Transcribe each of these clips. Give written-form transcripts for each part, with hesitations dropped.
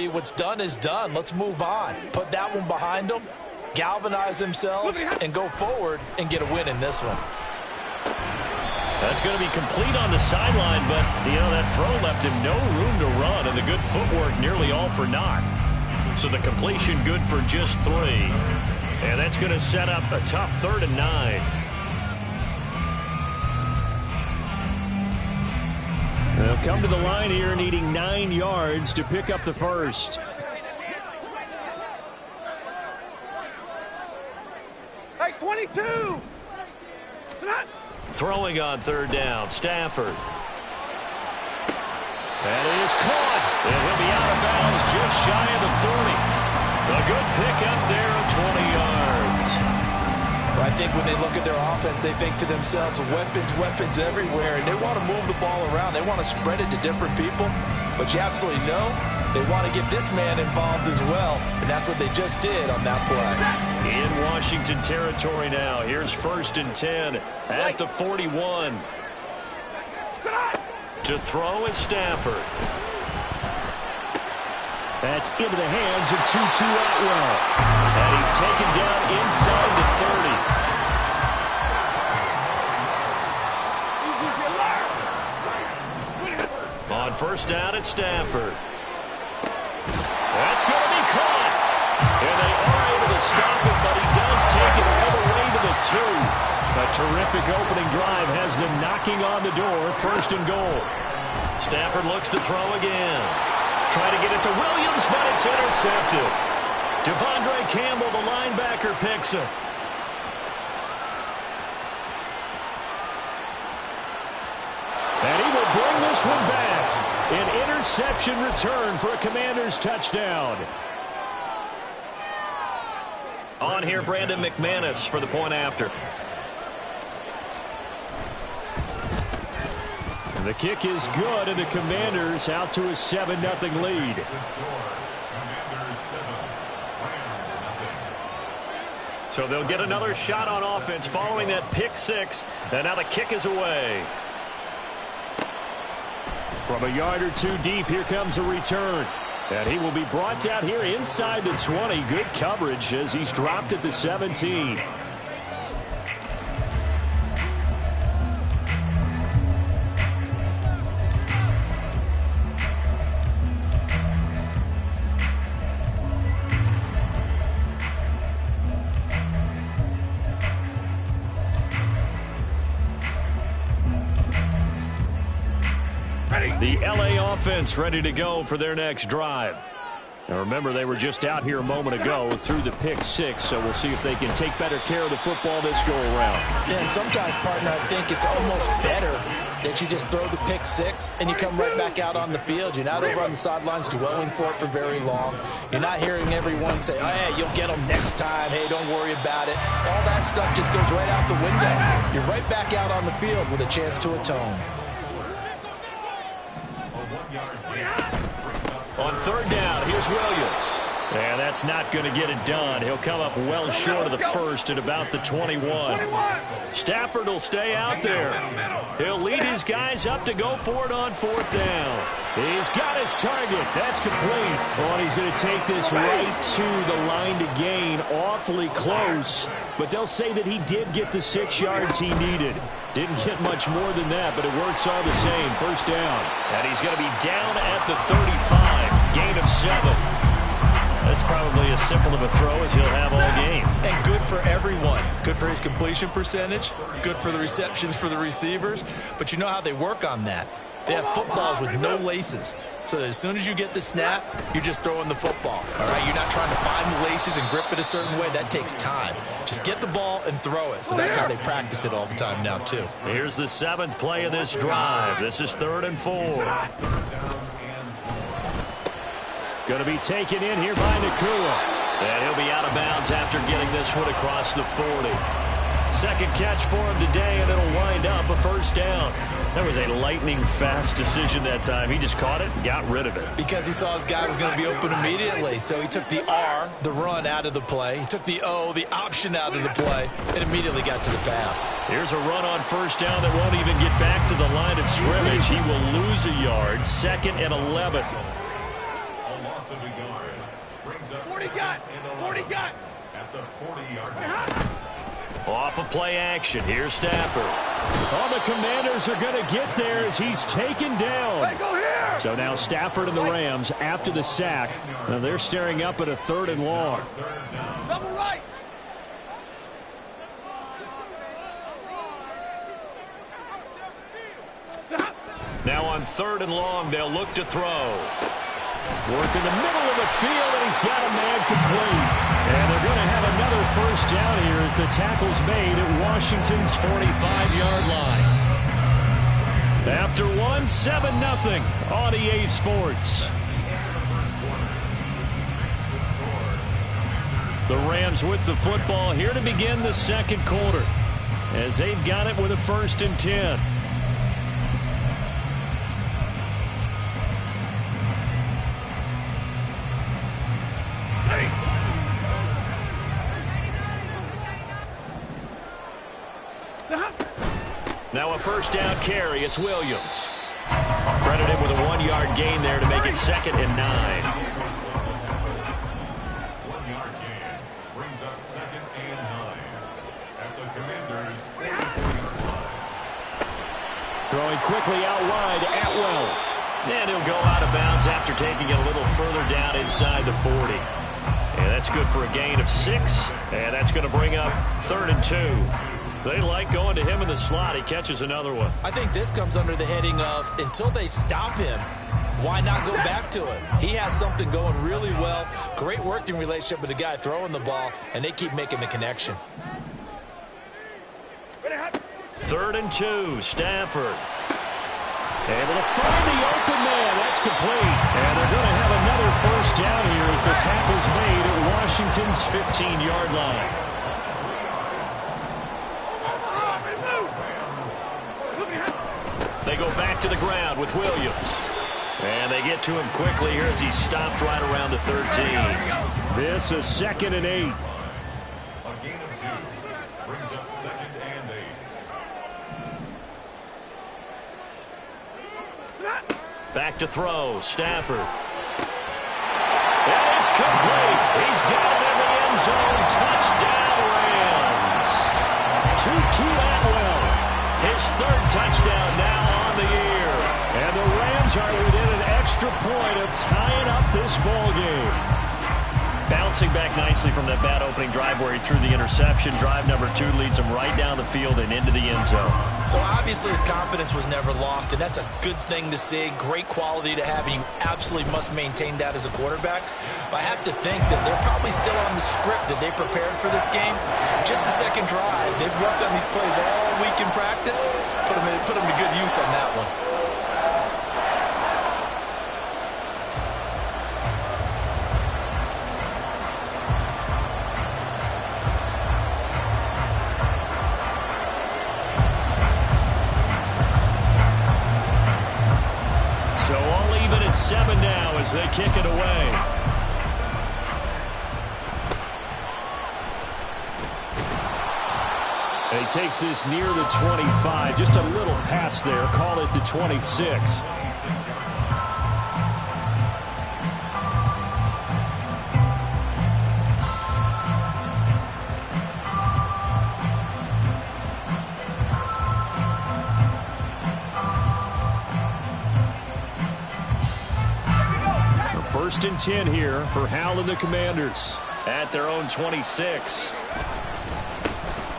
What's done is done. Let's move on. Put that one behind them, galvanize themselves, and go forward and get a win in this one. That's going to be complete on the sideline, but, that throw left him no room to run, and the good footwork nearly all for naught. So the completion good for just 3. And that's going to set up a tough 3rd and 9. They'll come to the line here needing 9 yards to pick up the first. Hey, 22! Throwing on 3rd down, Stafford. That is caught. And he'll be out of bounds just shy of the 40. A good pickup there of 20 yards. I think when they look at their offense, they think to themselves, weapons everywhere, and they want to move the ball around. They want to spread it to different people, but you absolutely know they want to get this man involved as well, and that's what they just did on that play. In Washington territory now. Here's 1st and 10 at the 41. To throw is Stafford. That's into the hands of Tutu Atwell. And he's taken down inside the 30. On 1st down at Stafford. That's going to be caught. And they are able to stop it, but he does take it all the way to the 2. A terrific opening drive has them knocking on the door. 1st and goal. Stafford looks to throw again. Trying to get it to Williams, but it's intercepted. Devondre Campbell, the linebacker, picks it. And he will bring this one back. An interception return for a Commanders touchdown. On here, Brandon McManus for the point after. And the kick is good, and the Commanders out to a 7-0 lead. So they'll get another shot on offense following that pick 6. And now the kick is away. From a yard or 2 deep, here comes a return. And he will be brought down here inside the 20. Good coverage as he's dropped at the 17. The LA offense ready to go for their next drive. Now remember, they were just out here a moment ago through the pick 6, so we'll see if they can take better care of the football this go around. Yeah, and sometimes, partner, I think it's almost better that you just throw the pick 6 and you come right back out on the field. You're not over on the sidelines dwelling for it for very long. You're not hearing everyone say, oh, hey, you'll get them next time. Hey, don't worry about it. All that stuff just goes right out the window. You're right back out on the field with a chance to atone. On 3rd down, here's Williams. And that's not going to get it done. He'll come up well short of the 1st at about the 21. Stafford will stay out there. He'll lead his guys up to go for it on 4th down. He's got his target. That's complete. Oh, and he's going to take this right to the line to gain. Awfully close. But they'll say that he did get the 6 yards he needed. Didn't get much more than that, but it works all the same. 1st down. And he's going to be down at the 35. Gain of 7. That's probably as simple of a throw as he'll have all game. And good for everyone. Good for his completion percentage. Good for the receptions for the receivers. But you know how they work on that. They have footballs with no laces. So as soon as you get the snap, you're just throwing the football. All right, you're not trying to find the laces and grip it a certain way. That takes time. Just get the ball and throw it. So that's how they practice it all the time now, too. Here's the 7th play of this drive. This is 3rd and 4. Going to be taken in here by Nacua. And he'll be out of bounds after getting this one across the 40. 2nd catch for him today, and it'll wind up a 1st down. That was a lightning-fast decision that time. He just caught it and got rid of it. Because he saw his guy was going to be open immediately. So he took the R, the run, out of the play. He took the O, the option, out of the play, and immediately got to the pass. Here's a run on 1st down that won't even get back to the line of scrimmage. He will lose a yard. 2nd and 11. 40 got. 40 got. At the 40-yard line. Off of play action. Here's Stafford. Oh, the Commanders are going to get there as he's taken down. Hey, go here. So now Stafford and the Rams, after the sack, now they're staring up at a 3rd and long. Double right. Now on 3rd and long, they'll look to throw. Work in the middle of the field, and he's got a man complete. And they're going to have another first down here as the tackle's made at Washington's 45-yard line. After one, 7-0 on EA Sports. The Rams with the football here to begin the second quarter as they've got it with a 1st and 10. Now a first down carry. It's Williams. Credited with a 1-yard gain there to make it 2nd and 9. 1-yard gain brings up 2nd and 9 at the Commanders' 43-yard line. Throwing quickly out wide, Atwell. And he'll go out of bounds after taking it a little further down inside the 40. And that's good for a gain of 6. And that's going to bring up 3rd and 2. They like going to him in the slot. He catches another one. I think this comes under the heading of until they stop him, why not go back to him? He has something going really well. Great working relationship with the guy throwing the ball, and they keep making the connection. 3rd and 2, Stafford. Able to find the open man. That's complete. And they're going to have another first down here as the tackle's made at Washington's 15-yard line. They go back to the ground with Williams. And they get to him quickly here as he stopped right around the 13. This is 2nd and 8. A gain of 2 brings up 2nd and 8. Back to throw. Stafford. And it's complete. He's got it in the end zone. Touchdown, Rams. 2-2 Atwell. His 3rd touchdown now on the year. And the Rams are within an extra point of tying up this ball game. Bouncing back nicely from that bad opening drive where he threw the interception. Drive number 2 leads him right down the field and into the end zone. So obviously his confidence was never lost, and that's a good thing to see. Great quality to have, and you absolutely must maintain that as a quarterback. But I have to think that they're probably still on the script that they prepared for this game. Just the second drive. They've worked on these plays all week in practice. Put them to good use on that one. So all even at 7 now as they kick it away. And he takes this near the 25. Just a little pass there. Call it the 26. First and 10 here for Howell and the Commanders at their own 26.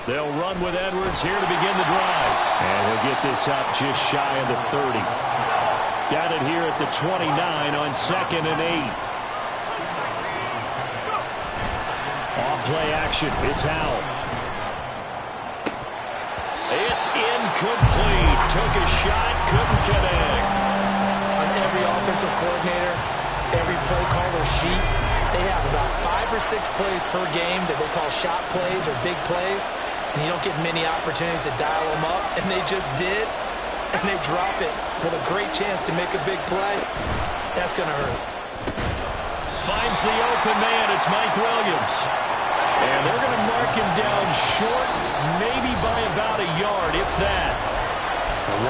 They'll run with Edwards here to begin the drive. And he'll get this up just shy of the 30. Got it here at the 29 on 2nd and 8. Off play action. It's Howell. It's incomplete. Took a shot, couldn't connect. On every offensive coordinator, every play caller sheet, they have about 5 or 6 plays per game that they call shot plays or big plays, and you don't get many opportunities to dial them up, and they just did, and they drop it with a great chance to make a big play. That's going to hurt. Finds the open man. It's Mike Williams. And they're going to mark him down short, maybe by about a yard, if that.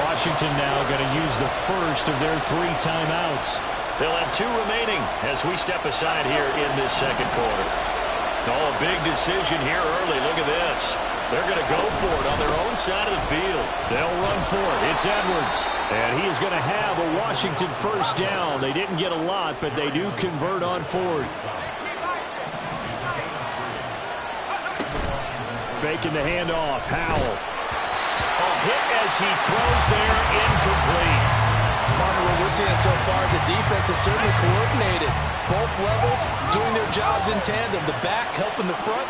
Washington now going to use the first of their 3 timeouts. They'll have 2 remaining as we step aside here in this second quarter. Oh, a big decision here early. Look at this. They're going to go for it on their own side of the field. They'll run for it. It's Edwards. And he is going to have a Washington first down. They didn't get a lot, but they do convert on 4th. Faking the handoff. Howell. A hit as he throws there, incomplete. Partner, what we're seeing so far is the defense is certainly coordinated. Both levels doing their jobs in tandem. The back helping the front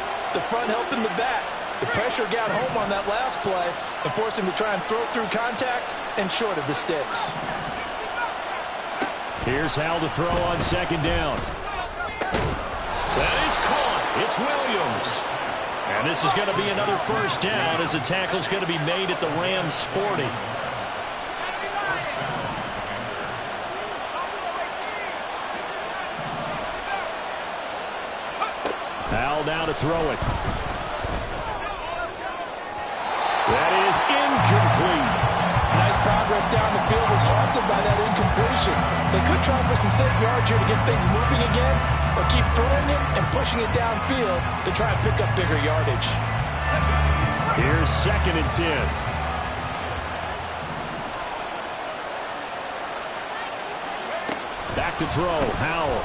helping the back. The pressure got home on that last play and forced him to try and throw through contact and short of the sticks. Here's Howell to throw on second down. That is caught. It's Williams. And this is going to be another first down as the tackle's going to be made at the Rams' 40. Howell now to throw it. That is incomplete. Nice progress down the field, was halted by that incompletion. They could try for some safe yards here to get things moving again, or keep throwing it and pushing it downfield to try and pick up bigger yardage. Here's 2nd and 10. Back to throw, Howell.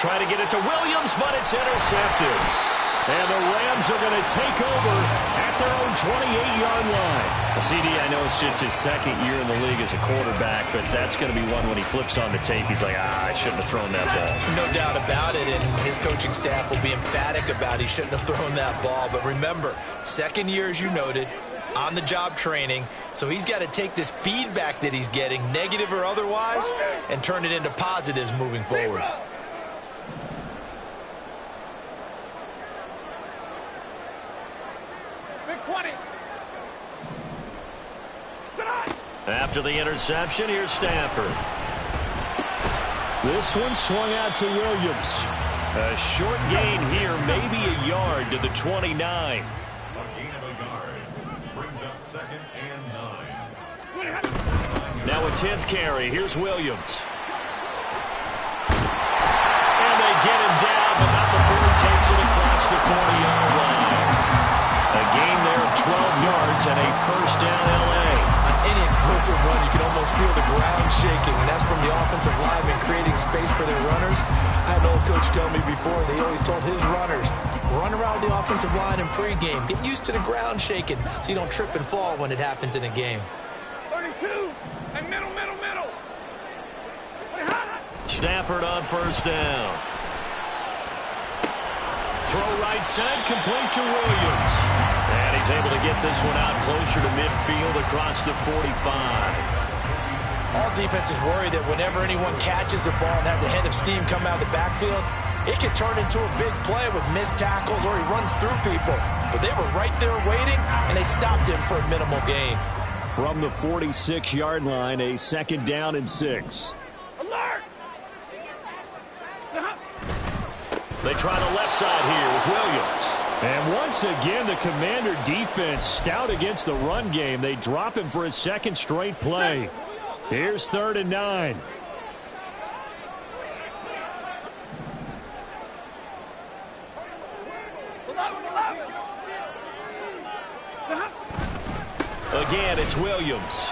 Try to get it to Williams, but it's intercepted. And the Rams are going to take over at their own 28-yard line. CD, I know it's just his 2nd year in the league as a quarterback, but that's going to be one when he flips on the tape. He's like, I shouldn't have thrown that ball. No doubt about it, and his coaching staff will be emphatic about he shouldn't have thrown that ball. But remember, 2nd year, as you noted, on-the-job training, so he's got to take this feedback that he's getting, negative or otherwise, and turn it into positives moving forward. After the interception, here's Stafford. This one swung out to Williams. A short gain here, maybe a yard to the 29. A gain of a yard brings up 2nd and 9. Now a 10th carry. Here's Williams. And they get him down, but not before he takes it across the 40-yard line. A gain there of 12 yards and a first down L.A. Any explosive run, you can almost feel the ground shaking, and that's from the offensive linemen creating space for their runners. I had an old coach tell me before, they always told his runners, run around the offensive line in pregame. Get used to the ground shaking so you don't trip and fall when it happens in a game. 32, and middle. Stafford on first down. Throw right side, complete to Williams. And he's able to get this one out closer to midfield across the 45. All defenses worry that whenever anyone catches the ball and has a head of steam come out of the backfield, it can turn into a big play with missed tackles or he runs through people. But they were right there waiting, and they stopped him for a minimal gain. From the 46-yard line, a 2nd down and 6. Alert! They try the left side here with Williams. And once again, the Commander defense stout against the run game. They drop him for his 2nd straight play. Here's 3rd and 9. Again, it's Williams.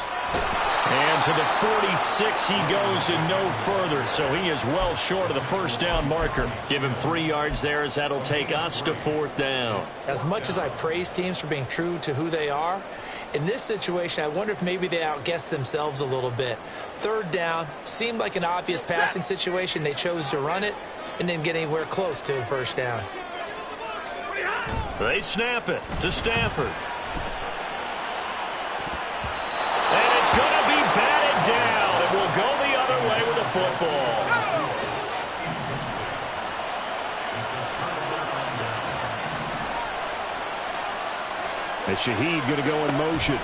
And to the 46 he goes and no further. So he is well short of the first down marker. Give him 3 yards there as that'll take us to 4th down. As much as I praise teams for being true to who they are, in this situation, I wonder if maybe they outguessed themselves a little bit. 3rd down seemed like an obvious passing situation. They chose to run it and didn't get anywhere close to the first down. They snap it to Stafford. Going to be batted down, and will go the other way with the football. And Shaheed going to go in motion.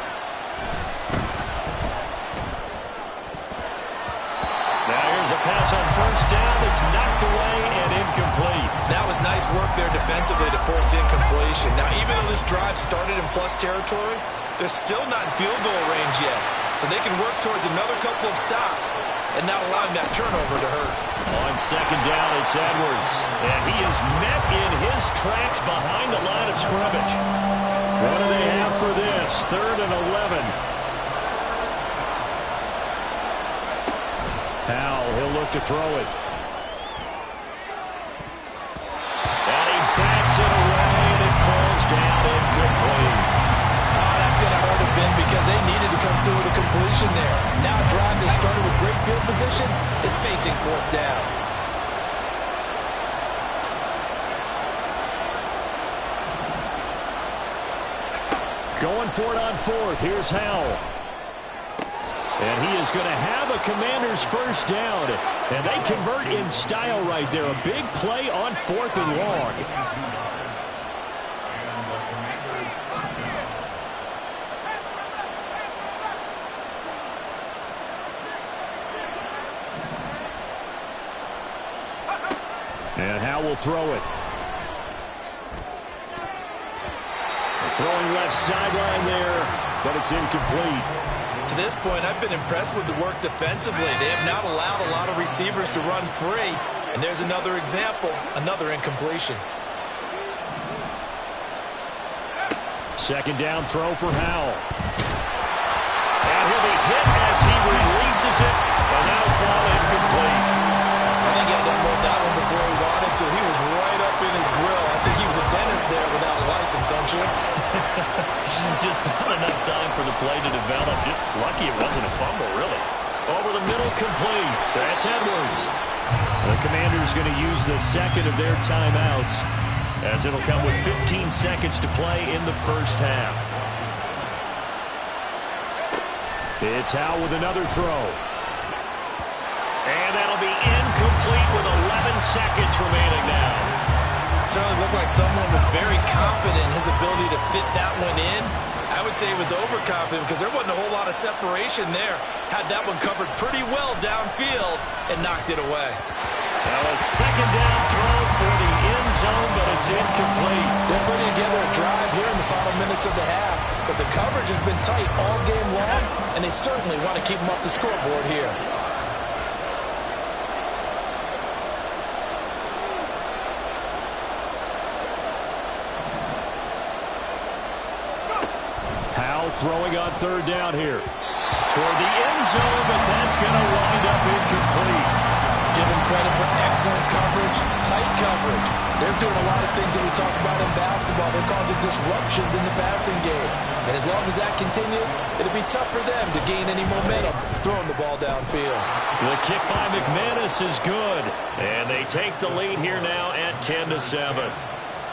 Now here's a pass on first down that's knocked away and incomplete. That was nice work there defensively to force incompletion. Now, even though this drive started in plus territory, They're still not in field goal range yet, so they can work towards another couple of stops and not allowing that turnover to hurt. On second down, it's Edwards. And he is met in his tracks behind the line of scrimmage. What do they have for this? 3rd and 11. Howell, he'll look to throw it. And he backs it away, and it falls down incomplete. Oh, that's going to hurt a bit because they needed to come through with a completion there. Now a drive that started with great field position is facing 4th down. Going for it on 4th. Here's Howell. And he is going to have a Commanders first down. And they convert in style right there. A big play on 4th and long. And Howell will throw it. Throwing left sideline there, but it's incomplete. To this point, I've been impressed with the work defensively. They have not allowed a lot of receivers to run free. And there's another example, another incompletion. Second down throw for Howell. And he'll be hit as he releases it, and that'll fall incomplete. I think he had to unload that one before he wanted to. He was right up in his grill. I think he was a dentist there without a license, don't you? Just not enough time for the play to develop. Just lucky it wasn't a fumble, really. Over the middle, complete. That's Edwards. The Commanders going to use the second of their timeouts, as it'll come with 15 seconds to play in the first half. It's Howell with another throw. And that'll be incomplete with 11 seconds remaining now. Certainly looked like someone was very confident in his ability to fit that one in. I would say he was overconfident because there wasn't a whole lot of separation there. Had that one covered pretty well downfield and knocked it away. Now a second down throw for the end zone, but it's incomplete. They're putting together a drive here in the final minutes of the half, but the coverage has been tight all game long, and they certainly want to keep them off the scoreboard here. Throwing on 3rd down here. Toward the end zone, but that's going to wind up incomplete. Give them credit for excellent coverage, tight coverage. They're doing a lot of things that we talk about in basketball. They're causing disruptions in the passing game. And as long as that continues, it'll be tough for them to gain any momentum throwing the ball downfield. The kick by McManus is good. And they take the lead here now at 10-7.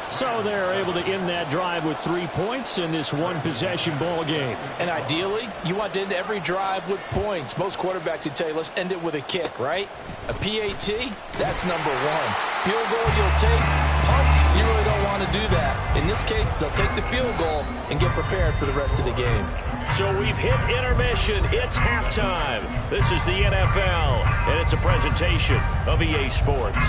So they're able to end that drive with 3 points in this one-possession ball game. And ideally, you want to end every drive with points. Most quarterbacks would tell you, let's end it with a kick, right? A PAT, that's number 1. Field goal you'll take. Punts, you really don't want to do that. In this case, they'll take the field goal and get prepared for the rest of the game. So we've hit intermission. It's halftime. This is the NFL, and it's a presentation of EA Sports.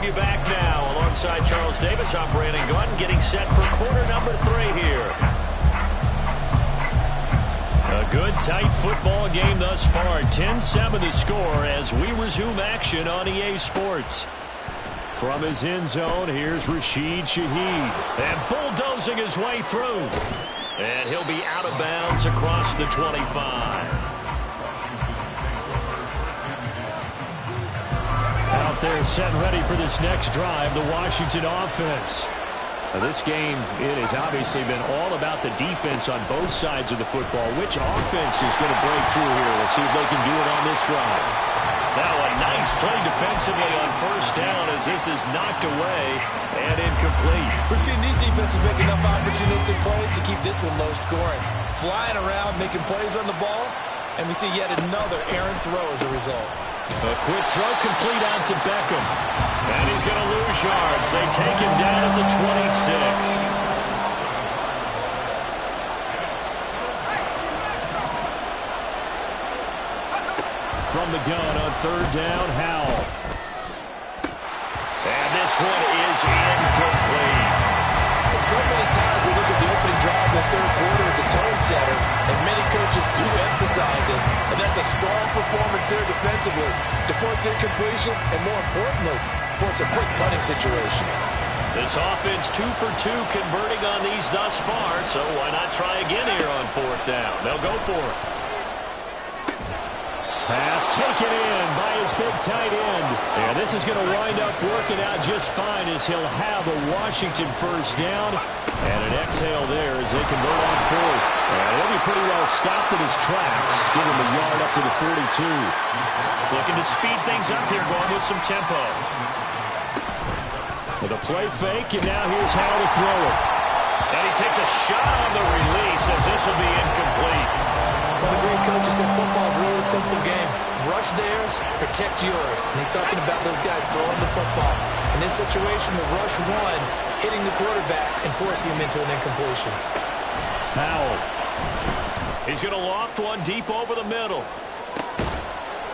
You back now alongside Charles Davis. I'm Brandon Gordon getting set for quarter number 3 here. A good tight football game thus far. 10-7 the score as we resume action on EA Sports. From his end zone, here's Rashid Shaheed. And bulldozing his way through. And he'll be out of bounds across the 25. Out there set ready for this next drive, the Washington offense. Now this game, it has obviously been all about the defense on both sides of the football. Which offense is going to break through here? We'll see if they can do it on this drive. Now a nice play defensively on first down as this is knocked away and incomplete. We've seen these defenses make enough opportunistic plays to keep this one low scoring. Flying around, making plays on the ball, and we see yet another errant throw as a result. A quick throw complete out to Beckham. And he's going to lose yards. They take him down at the 26. From the gun on third down, Howell. And this one is incomplete. And so many times we look at the opening drive in the third quarter as a tone setter, and many coaches do emphasize it. And that's a strong performance there defensively to force incompletion and, more importantly, force a quick punting situation. This offense 2 for 2 converting on these thus far, so why not try again here on fourth down? They'll go for it. Pass taken in by his big tight end. And this is going to wind up working out just fine as he'll have a Washington first down. And an exhale there as they convert on fourth. And he'll be pretty well stopped in his tracks. Give him a yard up to the 42. Looking to speed things up here, going with some tempo. With a play fake, and now here's how to throw it. And he takes a shot on the release as this will be incomplete. One of the great coaches said football is a really simple game. Rush theirs, protect yours. And he's talking about those guys throwing the football. In this situation, the rush one, hitting the quarterback and forcing him into an incompletion. Howell. He's going to loft one deep over the middle.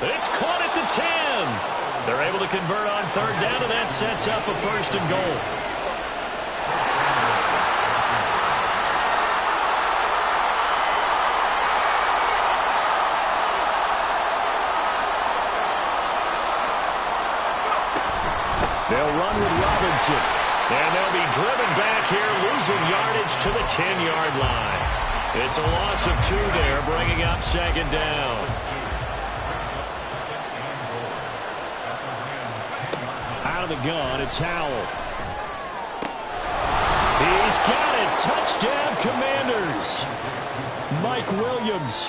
It's caught at the 10. They're able to convert on third down, and that sets up a first and goal. They'll run with Robinson. And they'll be driven back here, losing yardage to the 10-yard line. It's a loss of 2 there, bringing up second down. Out of the gun, it's Howell. He's got it. Touchdown, Commanders. Mike Williams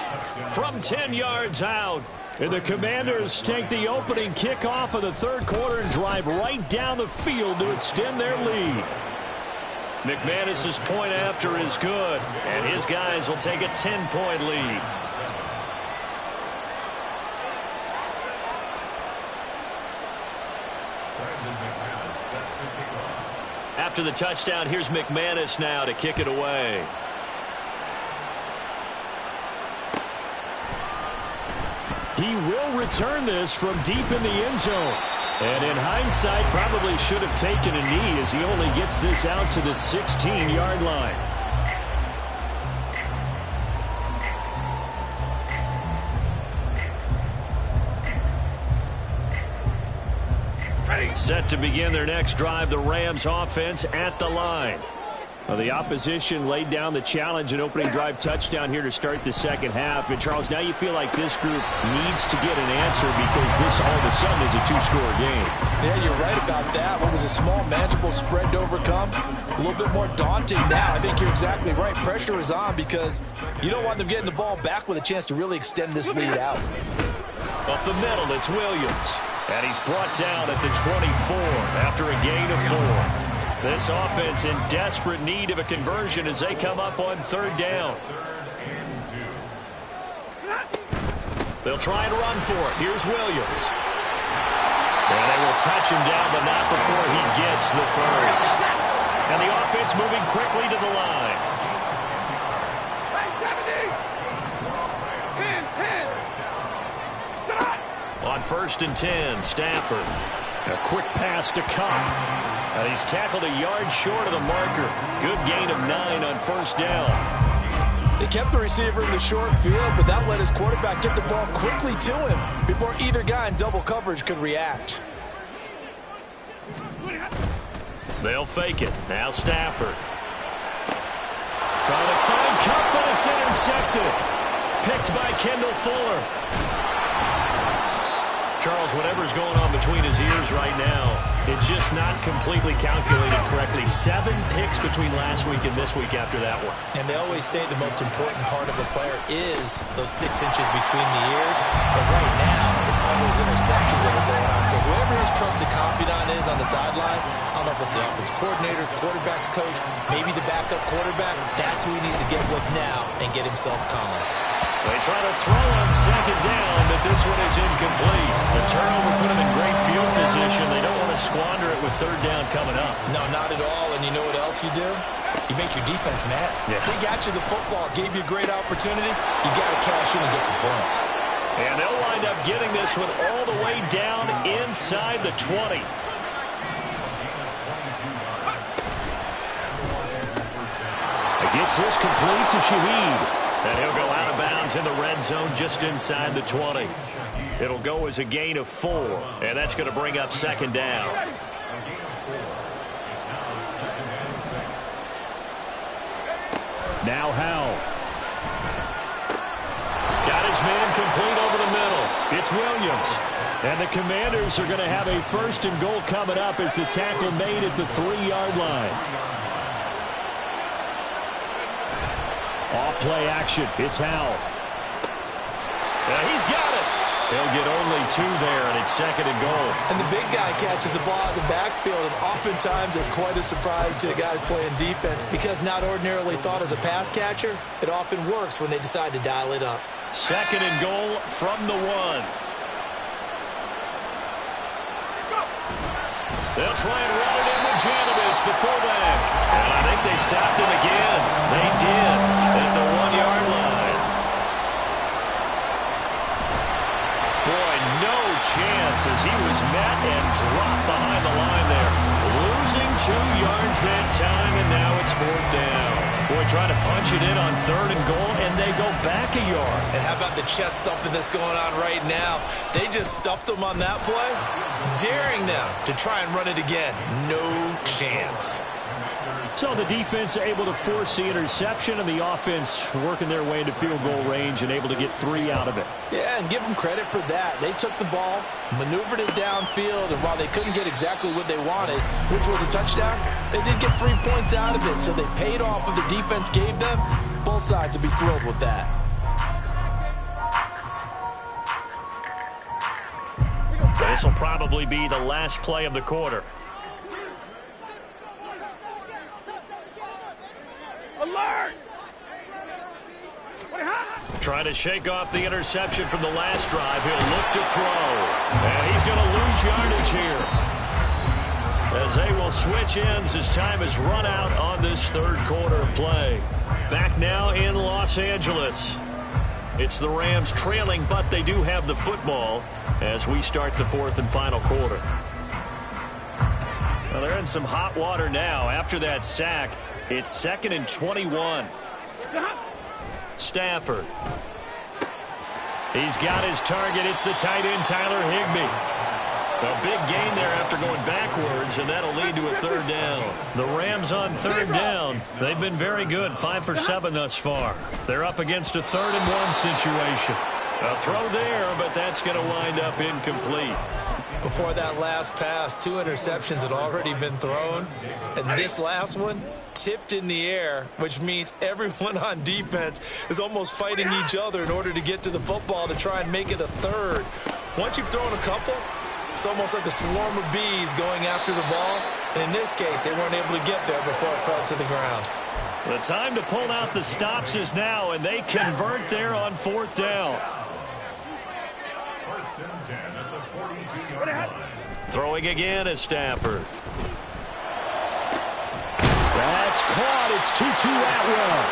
from 10 yards out. And the Commanders take the opening kickoff of the third quarter and drive right down the field to extend their lead. McManus's point after is good, and his guys will take a 10-point lead. After the touchdown, here's McManus now to kick it away. He will return this from deep in the end zone. And in hindsight, probably should have taken a knee as he only gets this out to the 16-yard line. Set to begin their next drive, the Rams offense at the line. Well, the opposition laid down the challenge and opening drive touchdown here to start the second half. And, Charles, now you feel like this group needs to get an answer because this all of a sudden is a two-score game. Yeah, you're right about that. What was a small, manageable spread to overcome? A little bit more daunting now. I think you're exactly right. Pressure is on because you don't want them getting the ball back with a chance to really extend this lead out. Up the middle, it's Williams. And he's brought down at the 24 after a gain of 4. This offense in desperate need of a conversion as they come up on third down. They'll try and run for it. Here's Williams. And they will touch him down, but not before he gets the first. And the offense moving quickly to the line. 10. On 1st and 10, Stafford. A quick pass to Cup. And he's tackled a yard short of the marker. Good gain of 9 on first down. They kept the receiver in the short field, but that let his quarterback get the ball quickly to him before either guy in double coverage could react. They'll fake it. Now Stafford. Trying to find Cup, but it's intercepted. Picked by Kendall Fuller. Charles, whatever's going on between his ears right now, it's just not completely calculated correctly. 7 picks between last week and this week after that one. And they always say the most important part of a player is those 6 inches between the ears. But right now, it's all those interceptions that are going on. So whoever his trusted confidant is on the sidelines, I don't know if it's the offensive coordinator, quarterback's coach, maybe the backup quarterback, that's who he needs to get with now and get himself calm. They try to throw on second down, but this one is incomplete. The turnover put them in great field position. They don't want to squander it with third down coming up. No, not at all. And you know what else you do? You make your defense mad. Yeah. They got you the football, gave you a great opportunity. You got to cash in and get some points. And they'll wind up getting this one all the way down inside the 20. Gets this complete to Shaheed. And he'll go out of bounds in the red zone just inside the 20. It'll go as a gain of 4. And that's going to bring up second down. Now Howell. Got his man complete over the middle. It's Williams. And the Commanders are going to have a first and goal coming up as the tackle made at the 3-yard line. Off play action. It's Howell. He's got it. He'll get only 2 there, and it's second and goal. And the big guy catches the ball out of the backfield, and oftentimes it's quite a surprise to the guys playing defense because not ordinarily thought as a pass catcher, it often works when they decide to dial it up. Second and goal from the 1. They'll try and run it in with Janovich, the fullback. And I think they stopped him again. They did at the 1-yard line. Boy, no chance as he was met and dropped behind the line there. Losing 2 yards that time, and now it's 4th down. Boy, trying to punch it in on 3rd and goal, and they go back a yard. And how about the chest thumping that's going on right now? They just stuffed them on that play, daring them to try and run it again. No chance. So the defense able to force the interception, and the offense working their way into field goal range and able to get 3 out of it. Yeah, and give them credit for that. They took the ball, maneuvered it downfield, and while they couldn't get exactly what they wanted, which was a touchdown, they did get 3 points out of it, so they paid off what the defense gave them. Both sides would be thrilled with that. This will probably be the last play of the quarter. Alert! Trying to shake off the interception from the last drive. He'll look to throw. And he's going to lose yardage here, as they will switch ends as time has run out on this 3rd quarter of play. Back now in Los Angeles. It's the Rams trailing, but they do have the football as we start the 4th and final quarter. Well, they're in some hot water now. After that sack, it's 2nd and 21. Stafford. He's got his target. It's the tight end, Tyler Higbee. A big gain there after going backwards, and that'll lead to a 3rd down. The Rams on 3rd down. They've been very good, 5 for 7 thus far. They're up against a 3rd and 1 situation. A throw there, but that's going to wind up incomplete. Before that last pass, 2 interceptions had already been thrown, and this last one tipped in the air, which means everyone on defense is almost fighting each other in order to get to the football to try and make it a 3rd. Once you've thrown a couple, it's almost like a swarm of bees going after the ball, and in this case, they weren't able to get there before it fell to the ground. The time to pull out the stops is now, and they convert there on 4th down. Throwing again is Stafford. That's caught. It's Tutu Atwell.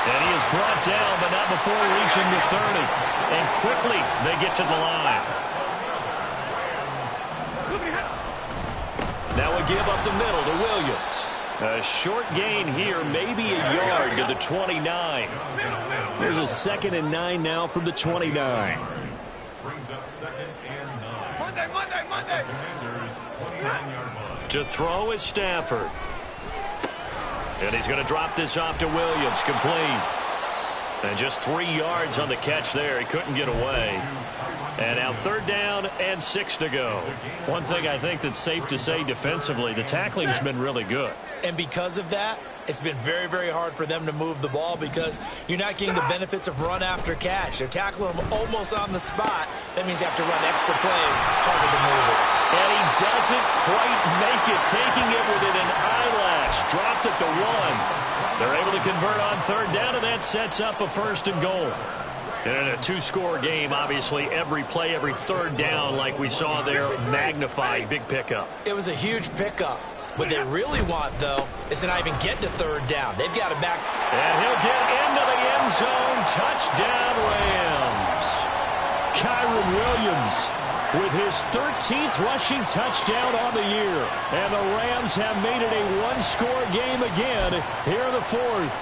And he is brought down, but not before reaching the 30. And quickly, they get to the line. Now we give up the middle to Williams. A short gain here, maybe a yard to the 29. There's a 2nd and 9 now from the 29. Brings up 2nd and 9. Monday. Commanders 29-yard line. To throw is Stafford. And he's going to drop this off to Williams, complete. And just 3 yards on the catch there. He couldn't get away. And now 3rd down and 6 to go. One thing I think that's safe to say defensively, the tackling's been really good. And because of that, it's been very, very hard for them to move the ball because you're not getting the benefits of run after catch. They're tackling them almost on the spot. That means they have to run extra plays, harder to move it. And he doesn't quite make it, taking it within an eyelash. Dropped at the 1. They're able to convert on 3rd down, and that sets up a 1st and goal. And in a two-score game, obviously, every play, every third down, like we saw there, magnified, big pickup. It was a huge pickup. What they really want, though, is to not even get to third down. They've got to back. And he'll get into the end zone. Touchdown, Rams. Kyren Williams with his 13th rushing touchdown on the year. And the Rams have made it a one-score game again here in the fourth.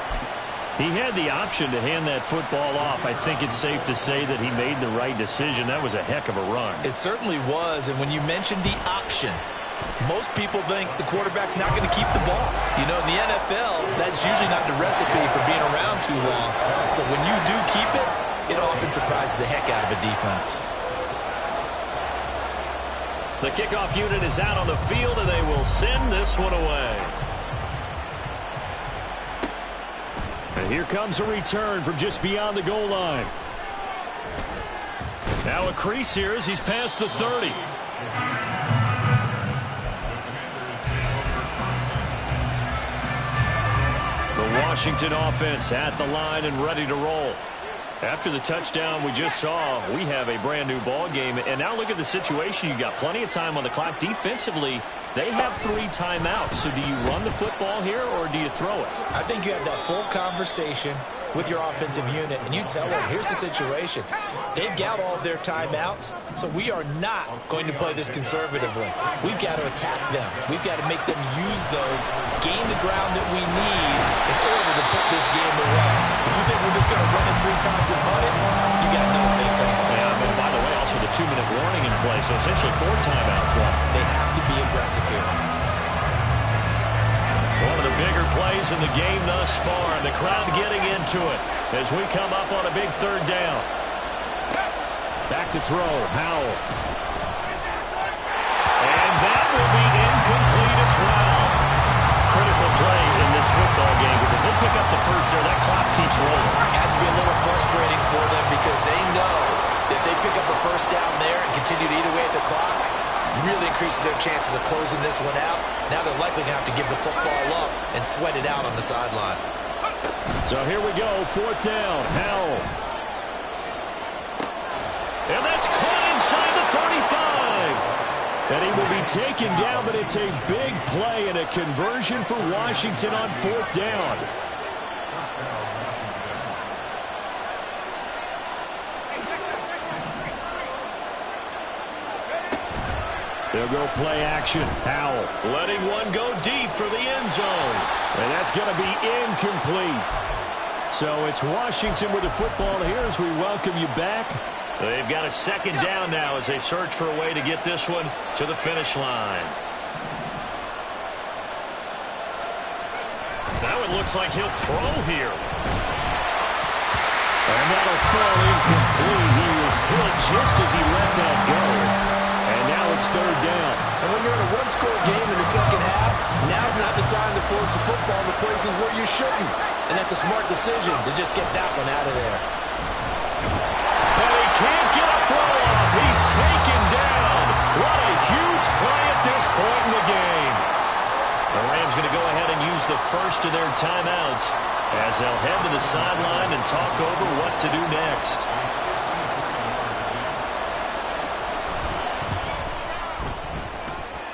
He had the option to hand that football off. I think it's safe to say that he made the right decision. That was a heck of a run. It certainly was. And when you mentioned the option, most people think the quarterback's not going to keep the ball. You know, in the NFL, that's usually not the recipe for being around too long. So when you do keep it, it often surprises the heck out of a defense. The kickoff unit is out on the field, and they will send this one away. And here comes a return from just beyond the goal line. Now a crease here as he's past the 30. The Washington offense at the line and ready to roll. After the touchdown we just saw, we have a brand new ball game. And now look at the situation. You got plenty of time on the clock. Defensively, they have 3 timeouts. So do you run the football here or do you throw it? I think you have that full conversation with your offensive unit, and you tell them, here's the situation. They've got all their timeouts, so we are not going to play this conservatively. We've got to attack them. We've got to make them use those, gain the ground that we need in order to put this game away. If you think we're just going to run it 3 times and punt it, you got another thing coming. Yeah, and by the way, also the 2-minute warning in play, so essentially 4 timeouts left. They have to be aggressive here. One of the bigger plays in the game thus far, and the crowd getting into it as we come up on a big third down. Back to throw, Howell. And that will be incomplete as well. Critical play in this football game, because if they pick up the first there, that clock keeps rolling. It has to be a little frustrating for them because they know that if they pick up a first down there and continue to eat away at the clock, really increases their chances of closing this one out. Now they're likely going to have to give the football up and sweat it out on the sideline. So here we go, 4th down, Howell. And that's caught inside the 35. And he will be taken down, but it's a big play and a conversion for Washington on 4th down. They'll go play action. Howell letting one go deep for the end zone. And that's going to be incomplete. So it's Washington with the football here as we welcome you back. They've got a 2nd down now as they search for a way to get this one to the finish line. Now it looks like he'll throw here. And that'll fall incomplete. He was hit just as he let that go. And now it's 3rd down. And when you're in a one-score game in the second half, now's not the time to force the football to places where you shouldn't. And that's a smart decision to just get that one out of there. And he can't get a throw off. He's taken down. What a huge play at this point in the game. The Rams going to go ahead and use the first of their timeouts as they'll head to the sideline and talk over what to do next.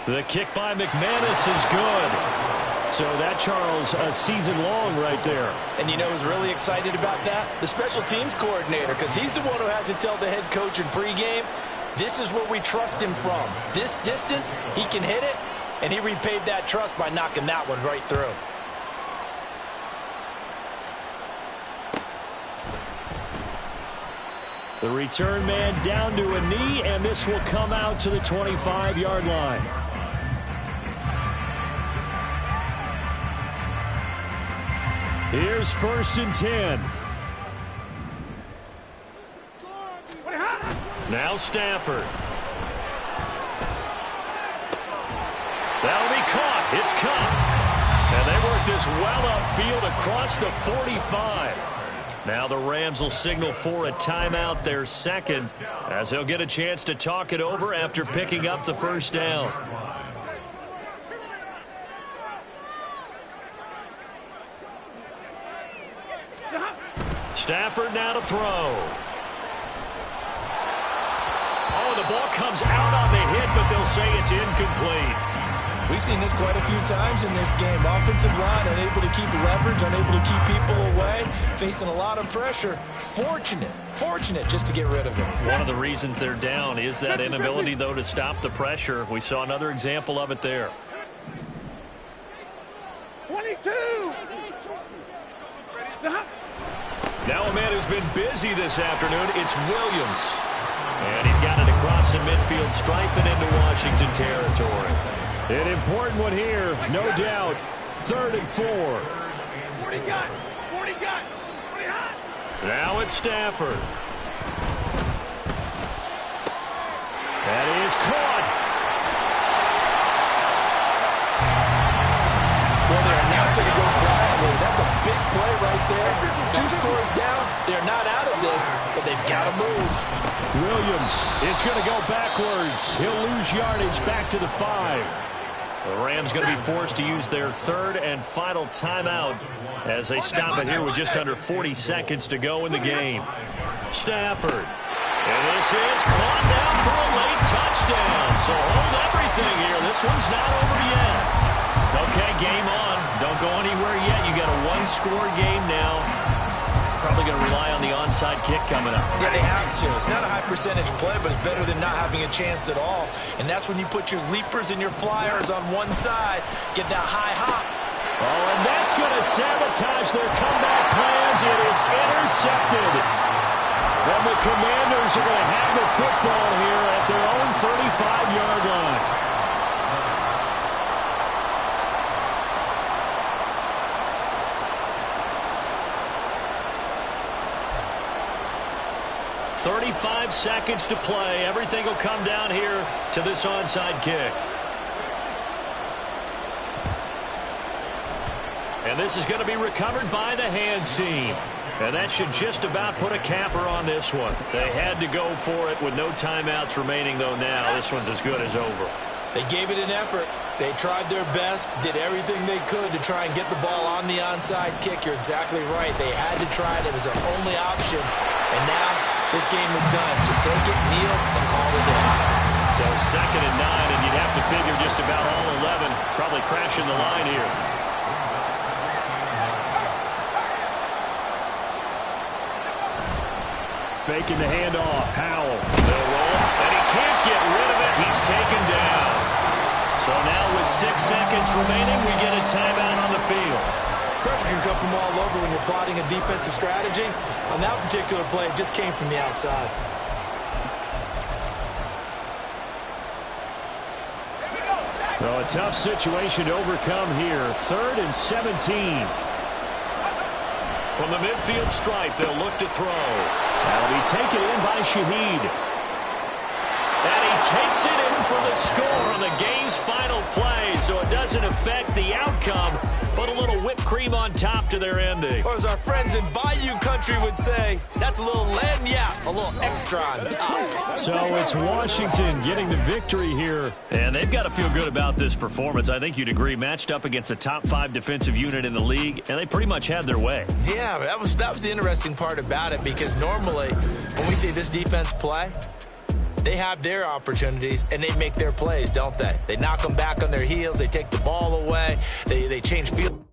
The kick by McManus is good. So that, Charles, a season long right there. And you know who's really excited about that? The special teams coordinator, because he's the one who has to tell the head coach in pregame, this is where we trust him from. This distance, he can hit it, and he repaid that trust by knocking that one right through. The return man down to a knee, and this will come out to the 25-yard line. Here's 1st and 10. Now Stafford. That'll be caught. It's caught. And they work this well upfield across the 45. Now the Rams will signal for a timeout, their 2nd, as they'll get a chance to talk it over after picking up the 1st down. Stafford now to throw. comes out on the hit, but they'll say it's incomplete. We've seen this quite a few times in this game. Offensive line unable to keep leverage, unable to keep people away, facing a lot of pressure. Fortunate just to get rid of it. One of the reasons they're down is that inability, though, to stop the pressure. We saw another example of it there. 22. Now a man who's been busy this afternoon, it's Williams. And he's got it across the midfield stripe and into Washington territory. An important one here, no doubt. 3rd and 4. 40 got. 40 got. 40 hot. Now it's Stafford. That is caught. Well, they're not going to go quietly. That's a big play right there. 2 scores down. They're not out of this, but they've got to move. Williams is going to go backwards. He'll lose yardage back to the 5. The Rams going to be forced to use their 3rd and final timeout as they stop it here with just under 40 seconds to go in the game. Stafford. And this is caught down for a late touchdown. So hold everything here. This one's not over yet. Okay, game on. Don't go anywhere yet. You got a 1-score game now. Probably going to rely on the onside kick coming up. Yeah, they have to. It's not a high percentage play, but it's better than not having a chance at all. And that's when you put your leapers and your flyers on one side, get that high hop. Oh, and that's going to sabotage their comeback plans. It is intercepted. And the Commanders are going to have the football here at their own 35-yard line. .35 seconds to play. Everything will come down here to this onside kick. And this is going to be recovered by the hands team. And that should just about put a capper on this one. They had to go for it with no timeouts remaining, though now. This one's as good as over. They gave it an effort. They tried their best, did everything they could to try and get the ball on the onside kick. You're exactly right. They had to try it. It was their only option. And now this game is done. Just take it, kneel, and call it a day. So 2nd and 9, and you'd have to figure just about all 11 probably crashing the line here. Faking the handoff. Howell. They'll roll, and he can't get rid of it. He's taken down. So now with 6 seconds remaining, we get a timeout on the field. Pressure can come from all over when you're plotting a defensive strategy. On that particular play, it just came from the outside. Well, a tough situation to overcome here. 3rd and 17. From the midfield stripe, they'll look to throw. That'll be taken in by Shaheed. And he takes it in for the score on the game's final play, so it doesn't affect the outcome, but a little whipped cream on top to their ending. Or as our friends in Bayou Country would say, that's a little lagniappe, a little extra on top. So it's Washington getting the victory here. And they've got to feel good about this performance. I think you'd agree, matched up against a top 5 defensive unit in the league, and they pretty much had their way. Yeah, that was the interesting part about it, because normally when we see this defense play, they have their opportunities, and they make their plays, don't they? They knock them back on their heels. They take the ball away. They change field.